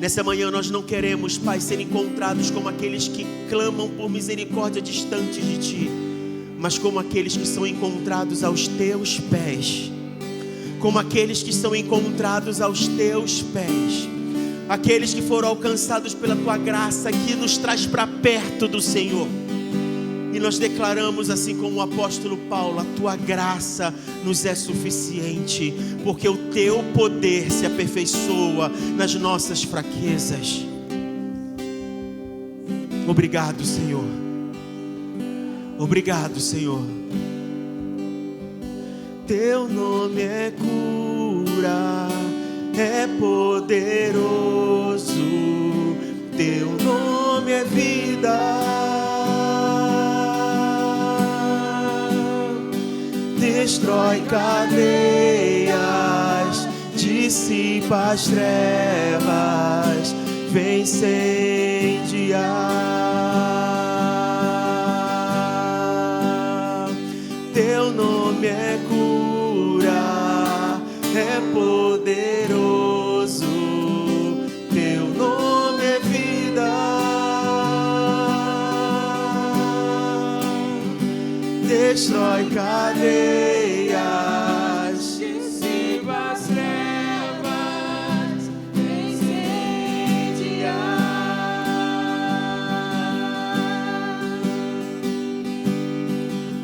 Nessa manhã nós não queremos, Pai, ser encontrados como aqueles que clamam por misericórdia distante de Ti, mas como aqueles que são encontrados aos Teus pés, como aqueles que são encontrados aos Teus pés, aqueles que foram alcançados pela Tua graça, que nos traz para perto do Senhor. E nós declaramos, assim como o apóstolo Paulo, a Tua graça nos é suficiente, porque o Teu poder se aperfeiçoa nas nossas fraquezas. Obrigado, Senhor. Obrigado, Senhor. Teu nome é cura, é poderoso. Teu nome é vida. Destrói cadeias, dissipa as trevas, vem incendiar. Teu nome é cura, é poderoso. Teu nome é vida. Destrói cadeias, dissipa as trevas, vem incendiar.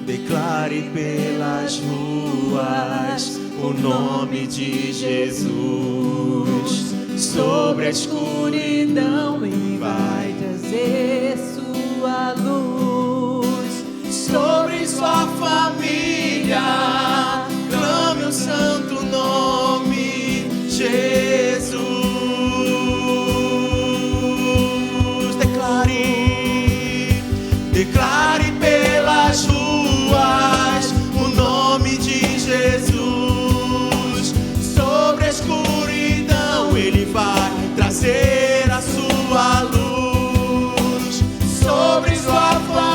Declare pelas ruas o nome de Jesus. Sobre a escuridão Ele vai trazer sua luz. Sobre sua família, clame o santo nome, Jesus. Declare pelas ruas o nome de Jesus. Sobre a escuridão Ele vai trazer a sua luz. Sobre sua família,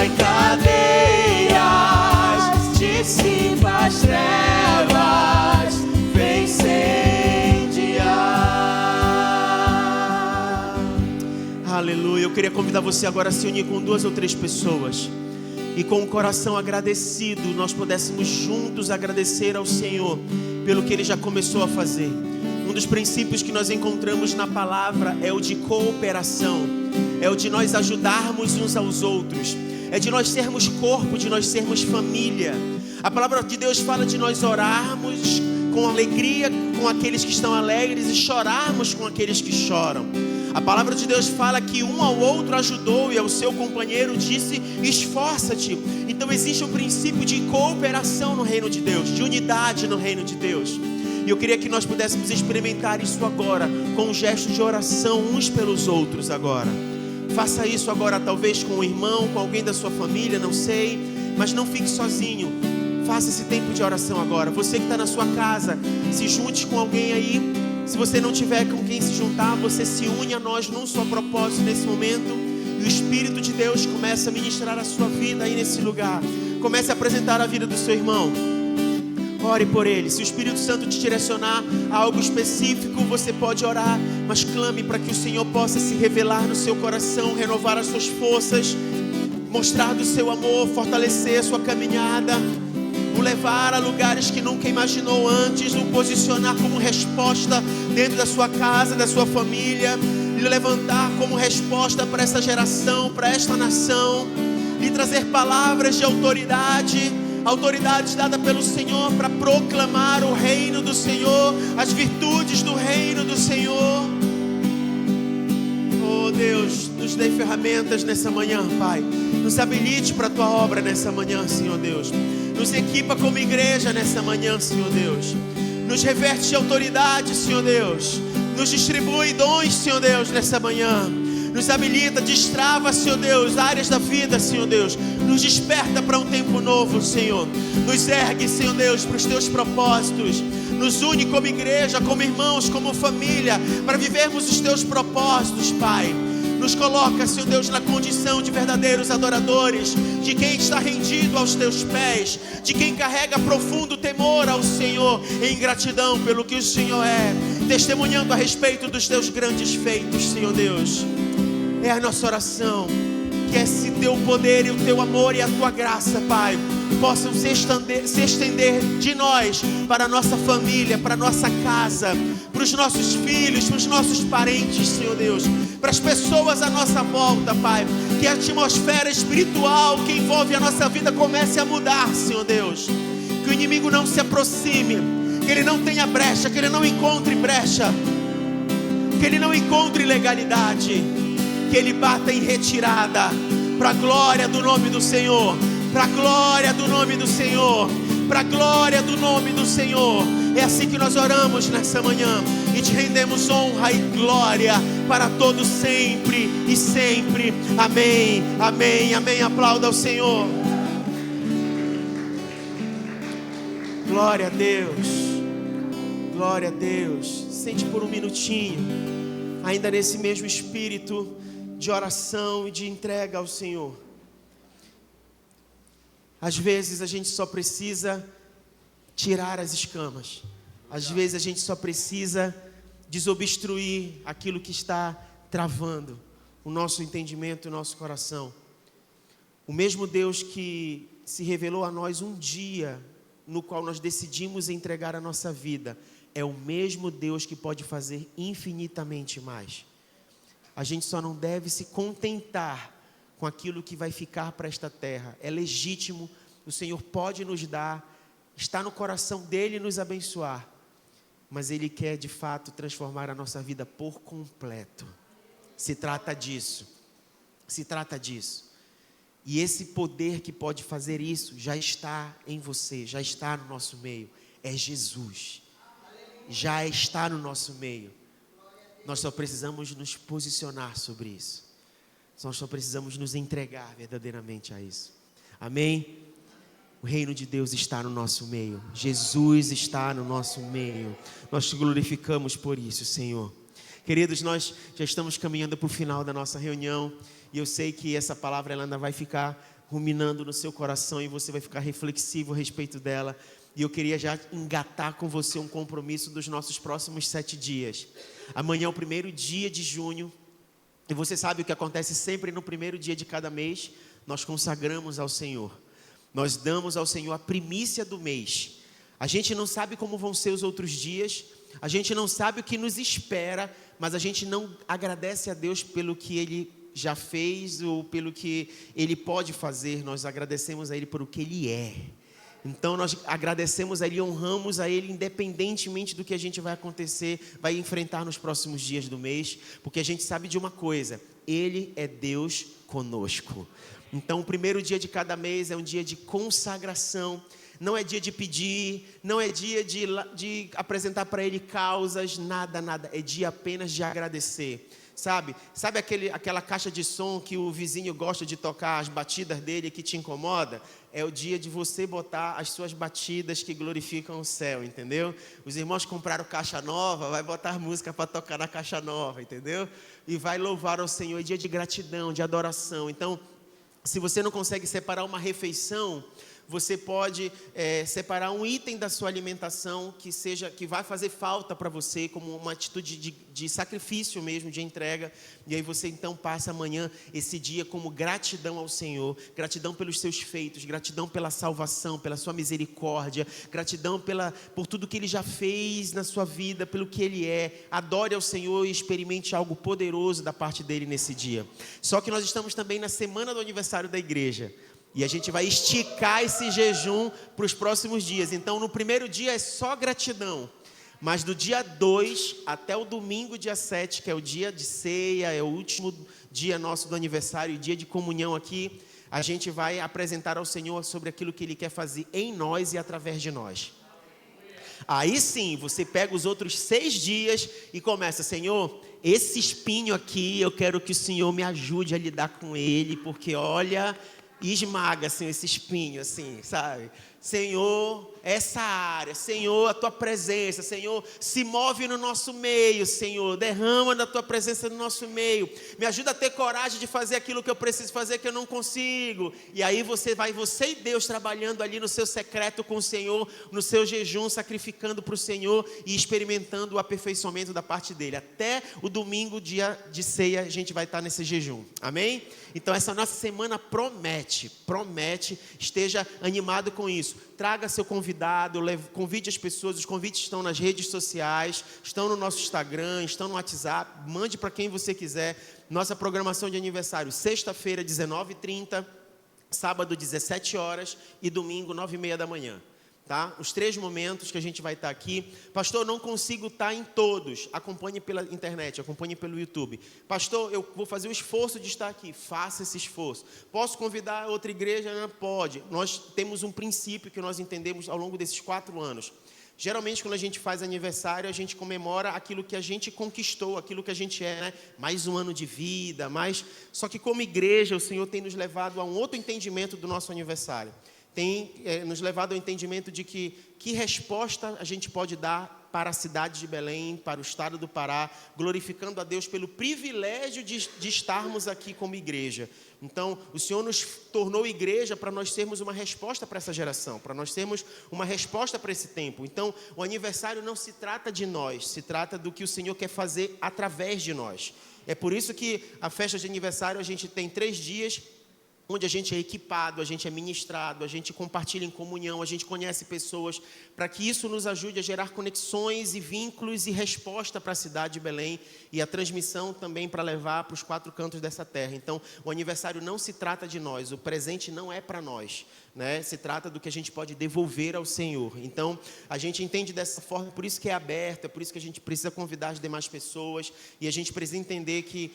destrói cadeias, dissipa as trevas, vem incendiar. Aleluia. Eu queria convidar você agora a se unir com 2 ou 3 pessoas e com o coração agradecido nós pudéssemos juntos agradecer ao Senhor pelo que Ele já começou a fazer. Um dos princípios que nós encontramos na palavra é o de cooperação, é o de nós ajudarmos uns aos outros, é de nós sermos corpo, de nós sermos família. A palavra de Deus fala de nós orarmos com alegria com aqueles que estão alegres e chorarmos com aqueles que choram. A palavra de Deus fala que um ao outro ajudou e ao seu companheiro disse: esforça-te. Então existe um princípio de cooperação no reino de Deus, de unidade no reino de Deus. E eu queria que nós pudéssemos experimentar isso agora, com um gesto de oração uns pelos outros agora. Faça isso agora, talvez com um irmão, com alguém da sua família, não sei, mas não fique sozinho. Faça esse tempo de oração agora. Você que está na sua casa, se junte com alguém aí. Se você não tiver com quem se juntar, você se une a nós num só propósito nesse momento. E o Espírito de Deus começa a ministrar a sua vida aí nesse lugar. Comece a apresentar a vida do seu irmão. Ore por ele. Se o Espírito Santo te direcionar a algo específico, você pode orar, mas clame para que o Senhor possa se revelar no seu coração, renovar as suas forças, mostrar do seu amor, fortalecer a sua caminhada, o levar a lugares que nunca imaginou antes, o posicionar como resposta dentro da sua casa, da sua família, lhe levantar como resposta para essa geração, para esta nação, lhe trazer palavras de autoridade, autoridade dada pelo Senhor para proclamar o reino do Senhor, as virtudes do reino do Senhor. Oh Deus, nos dê ferramentas nessa manhã, Pai. Nos habilite para a Tua obra nessa manhã, Senhor Deus. Nos equipa como igreja nessa manhã, Senhor Deus. Nos reverte de autoridade, Senhor Deus. Nos distribui dons, Senhor Deus, nessa manhã. Nos habilita, destrava, Senhor Deus, áreas da vida, Senhor Deus. Nos desperta para um tempo novo, Senhor. Nos ergue, Senhor Deus, para os Teus propósitos. Nos une como igreja, como irmãos, como família, para vivermos os Teus propósitos, Pai. Nos coloca, Senhor Deus, na condição de verdadeiros adoradores, de quem está rendido aos Teus pés, de quem carrega profundo temor ao Senhor, em gratidão pelo que o Senhor é, testemunhando a respeito dos Teus grandes feitos, Senhor Deus. É a nossa oração, que esse Teu poder e o Teu amor e a Tua graça, Pai, possam se estender de nós para a nossa família, para a nossa casa, para os nossos filhos, para os nossos parentes, Senhor Deus, para as pessoas à nossa volta, Pai. Que a atmosfera espiritual que envolve a nossa vida comece a mudar, Senhor Deus. Que o inimigo não se aproxime, que ele não tenha brecha, que ele não encontre brecha, que ele não encontre ilegalidade, que ele bata em retirada, para a glória do nome do Senhor, para a glória do nome do Senhor, para a glória do nome do Senhor. É assim que nós oramos nessa manhã e te rendemos honra e glória para todos sempre e sempre. Amém, amém, amém. Aplauda ao Senhor. Glória a Deus, glória a Deus. Sente por um minutinho, ainda nesse mesmo espírito de oração e de entrega ao Senhor. Às vezes a gente só precisa tirar as escamas. Às vezes a gente só precisa desobstruir aquilo que está travando o nosso entendimento e o nosso coração. O mesmo Deus que se revelou a nós um dia no qual nós decidimos entregar a nossa vida, é o mesmo Deus que pode fazer infinitamente mais. A gente só não deve se contentar com aquilo que vai ficar para esta terra. É legítimo, o Senhor pode nos dar, está no coração dEle nos abençoar, mas Ele quer de fato transformar a nossa vida por completo. Se trata disso, se trata disso. E esse poder que pode fazer isso já está em você, já está no nosso meio. É Jesus, já está no nosso meio. Nós só precisamos nos posicionar sobre isso. Nós só precisamos nos entregar verdadeiramente a isso. Amém? O reino de Deus está no nosso meio. Jesus está no nosso meio. Nós te glorificamos por isso, Senhor. Queridos, nós já estamos caminhando para o final da nossa reunião. E eu sei que essa palavra ela ainda vai ficar ruminando no seu coração e você vai ficar reflexivo a respeito dela. E eu queria já engatar com você um compromisso dos nossos próximos 7 dias. Amanhã é o primeiro dia de junho. E você sabe o que acontece sempre no primeiro dia de cada mês? Nós consagramos ao Senhor. Nós damos ao Senhor a primícia do mês. A gente não sabe como vão ser os outros dias. A gente não sabe o que nos espera. Mas a gente não agradece a Deus pelo que Ele já fez ou pelo que Ele pode fazer. Nós agradecemos a Ele por o que Ele é. Então nós agradecemos a Ele, honramos a Ele, independentemente do que a gente vai acontecer, vai enfrentar nos próximos dias do mês, porque a gente sabe de uma coisa: Ele é Deus conosco. Então o primeiro dia de cada mês é um dia de consagração, não é dia de pedir, não é dia de apresentar para Ele causas, nada, é dia apenas de agradecer. Sabe aquela caixa de som que o vizinho gosta de tocar as batidas dele que te incomoda? É o dia de você botar as suas batidas que glorificam o céu, entendeu? Os irmãos compraram caixa nova, vai botar música para tocar na caixa nova, entendeu? E vai louvar ao Senhor, é dia de gratidão, de adoração. Então, se você não consegue separar uma refeição, você pode separar um item da sua alimentação que vai fazer falta para você, como uma atitude de sacrifício mesmo, de entrega. E aí você então passa amanhã esse dia como gratidão ao Senhor, gratidão pelos seus feitos, gratidão pela salvação, pela sua misericórdia, gratidão por tudo que Ele já fez na sua vida, pelo que Ele é. Adore ao Senhor e experimente algo poderoso da parte dEle nesse dia. Só que nós estamos também na semana do aniversário da igreja. E a gente vai esticar esse jejum para os próximos dias. Então, no primeiro dia é só gratidão. Mas do dia 2 até o domingo, dia 7, que é o dia de ceia, é o último dia nosso do aniversário, dia de comunhão aqui, a gente vai apresentar ao Senhor sobre aquilo que Ele quer fazer em nós e através de nós. Aí sim, você pega os outros 6 dias e começa: Senhor, esse espinho aqui, eu quero que o Senhor me ajude a lidar com ele, porque olha... E esmaga assim esse espinho, assim, sabe? Senhor, essa área, Senhor, a Tua presença, Senhor, se move no nosso meio, Senhor, derrama da Tua presença no nosso meio, me ajuda a ter coragem de fazer aquilo que eu preciso fazer, que eu não consigo. E aí você e Deus trabalhando ali no seu secreto com o Senhor, no seu jejum, sacrificando para o Senhor e experimentando o aperfeiçoamento da parte dEle. Até o domingo, dia de ceia, a gente vai estar nesse jejum, amém? Então essa nossa semana promete, esteja animado com isso. Traga seu convidado, convide as pessoas, os convites estão nas redes sociais, estão no nosso Instagram, estão no WhatsApp, mande para quem você quiser. Nossa programação de aniversário, sexta-feira, 19h30, sábado, 17 horas e domingo, 9h30 da manhã. Tá? Os 3 momentos que a gente vai estar aqui. Pastor, eu não consigo estar em todos. Acompanhe pela internet, acompanhe pelo YouTube. Pastor, eu vou fazer o esforço de estar aqui. Faça esse esforço. Posso convidar outra igreja? Não pode. Nós temos um princípio que nós entendemos ao longo desses 4 anos. Geralmente, quando a gente faz aniversário, a gente comemora aquilo que a gente conquistou, aquilo que a gente é, né? Mais um ano de vida, Só que como igreja, o Senhor tem nos levado a um outro entendimento do nosso aniversário. Tem nos levado ao entendimento de que resposta a gente pode dar para a cidade de Belém, para o estado do Pará, glorificando a Deus pelo privilégio de estarmos aqui como igreja. Então, o Senhor nos tornou igreja para nós sermos uma resposta para essa geração, para nós termos uma resposta para esse tempo. Então, o aniversário não se trata de nós, se trata do que o Senhor quer fazer através de nós. É por isso que a festa de aniversário a gente tem 3 dias, onde a gente é equipado, a gente é ministrado, a gente compartilha em comunhão, a gente conhece pessoas, para que isso nos ajude a gerar conexões e vínculos e resposta para a cidade de Belém e a transmissão também para levar para os 4 cantos dessa terra. Então, o aniversário não se trata de nós, o presente não é para nós, né? Se trata do que a gente pode devolver ao Senhor. Então, a gente entende dessa forma, por isso que é aberto, é por isso que a gente precisa convidar as demais pessoas e a gente precisa entender que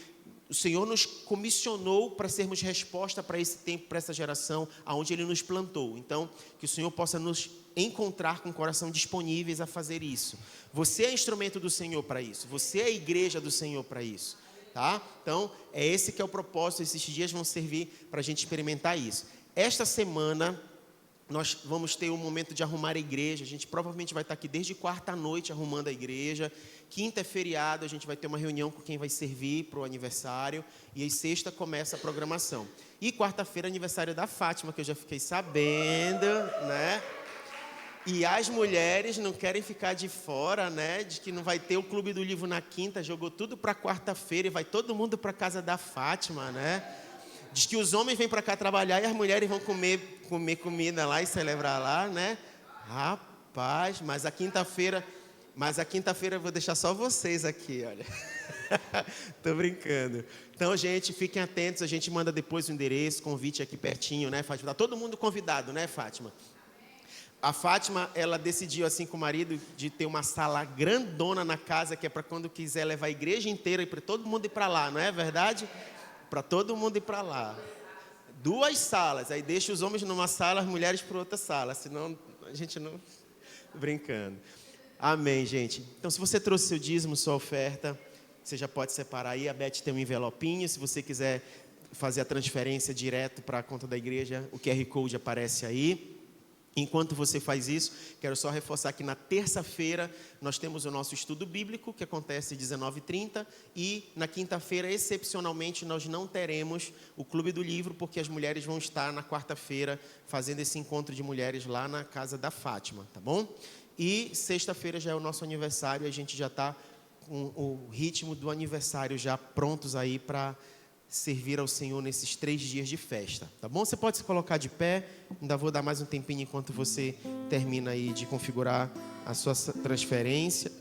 o Senhor nos comissionou para sermos resposta para esse tempo, para essa geração, aonde Ele nos plantou. Então, que o Senhor possa nos encontrar com o coração disponíveis a fazer isso. Você é instrumento do Senhor para isso. Você é a igreja do Senhor para isso. Tá? Então, é esse que é o propósito. Esses dias vão servir para a gente experimentar isso. Esta semana, nós vamos ter um momento de arrumar a igreja. A gente provavelmente vai estar aqui desde quarta à noite arrumando a igreja. Quinta é feriado, a gente vai ter uma reunião com quem vai servir para o aniversário. E aí sexta começa a programação. E quarta-feira é aniversário da Fátima, que eu já fiquei sabendo, né? E as mulheres não querem ficar de fora, né? De que não vai ter o Clube do Livro na quinta, jogou tudo para quarta-feira e vai todo mundo para casa da Fátima, né? Diz que os homens vêm para cá trabalhar e as mulheres vão comer comida lá e celebrar lá, né? Rapaz, mas a quinta-feira eu vou deixar só vocês aqui, olha. Tô brincando. Então, gente, fiquem atentos, a gente manda depois o endereço, convite aqui pertinho, né, Fátima? Tá todo mundo convidado, né, Fátima? A Fátima, ela decidiu assim com o marido de ter uma sala grandona na casa, que é para quando quiser levar a igreja inteira e para todo mundo ir para lá, não é verdade? Para todo mundo ir para lá. 2 salas, aí deixa os homens numa sala, as mulheres para outra sala, senão a gente não... Brincando. Amém, gente. Então, se você trouxe seu dízimo, sua oferta, você já pode separar aí. A Beth tem um envelopinho. Se você quiser fazer a transferência direto para a conta da igreja, o QR Code aparece aí. Enquanto você faz isso, quero só reforçar que na terça-feira nós temos o nosso estudo bíblico, que acontece às 19h30, e na quinta-feira, excepcionalmente, nós não teremos o Clube do Livro, porque as mulheres vão estar na quarta-feira fazendo esse encontro de mulheres lá na casa da Fátima, tá bom? E sexta-feira já é o nosso aniversário, a gente já está com o ritmo do aniversário já prontos aí para servir ao Senhor nesses 3 dias de festa, tá bom? Você pode se colocar de pé, ainda vou dar mais um tempinho enquanto você termina aí de configurar a sua transferência,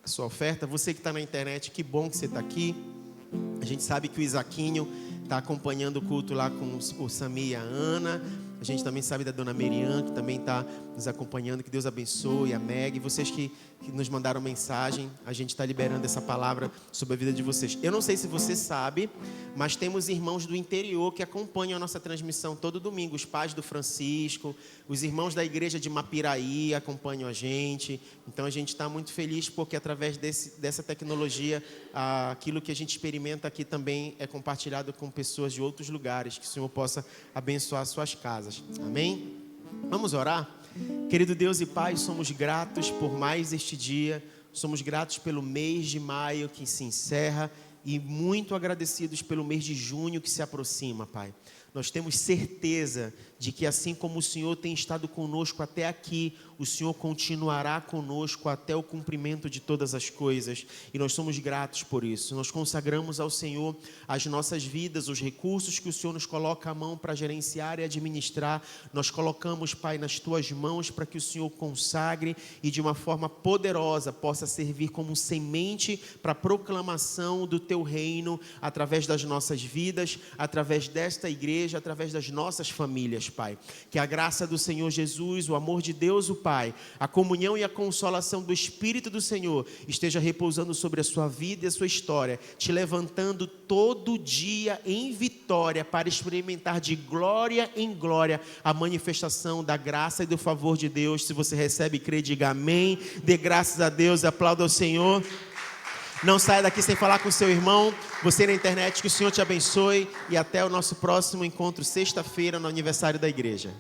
a sua oferta. Você que está na internet, que bom que você está aqui. A gente sabe que o Isaquinho está acompanhando o culto lá com o Sami e a Ana. A gente também sabe da dona Merian, que também está nos acompanhando. Que Deus abençoe, a Meg. Vocês que nos mandaram mensagem, a gente está liberando essa palavra sobre a vida de vocês. Eu não sei se você sabe, mas temos irmãos do interior que acompanham a nossa transmissão todo domingo. Os pais do Francisco, os irmãos da igreja de Mapiraí acompanham a gente. Então a gente está muito feliz porque através dessa tecnologia, aquilo que a gente experimenta aqui também é compartilhado com pessoas de outros lugares. Que o Senhor possa abençoar suas casas. Amém? Vamos orar? Querido Deus e Pai, somos gratos por mais este dia, somos gratos pelo mês de maio que se encerra e muito agradecidos pelo mês de junho que se aproxima, Pai. Nós temos certeza de que assim como o Senhor tem estado conosco até aqui, o Senhor continuará conosco até o cumprimento de todas as coisas. E nós somos gratos por isso. Nós consagramos ao Senhor as nossas vidas, os recursos que o Senhor nos coloca à mão para gerenciar e administrar. Nós colocamos, Pai, nas Tuas mãos para que o Senhor consagre e de uma forma poderosa possa servir como semente para a proclamação do Teu reino através das nossas vidas, através desta igreja, através das nossas famílias, Pai. Que a graça do Senhor Jesus, o amor de Deus, o Pai, a comunhão e a consolação do Espírito do Senhor esteja repousando sobre a sua vida e a sua história, te levantando todo dia em vitória para experimentar de glória em glória a manifestação da graça e do favor de Deus. Se você recebe e crê, diga amém. Dê graças a Deus, aplauda ao Senhor. Não saia daqui sem falar com o seu irmão, você na internet, que o Senhor te abençoe e até o nosso próximo encontro sexta-feira no aniversário da igreja.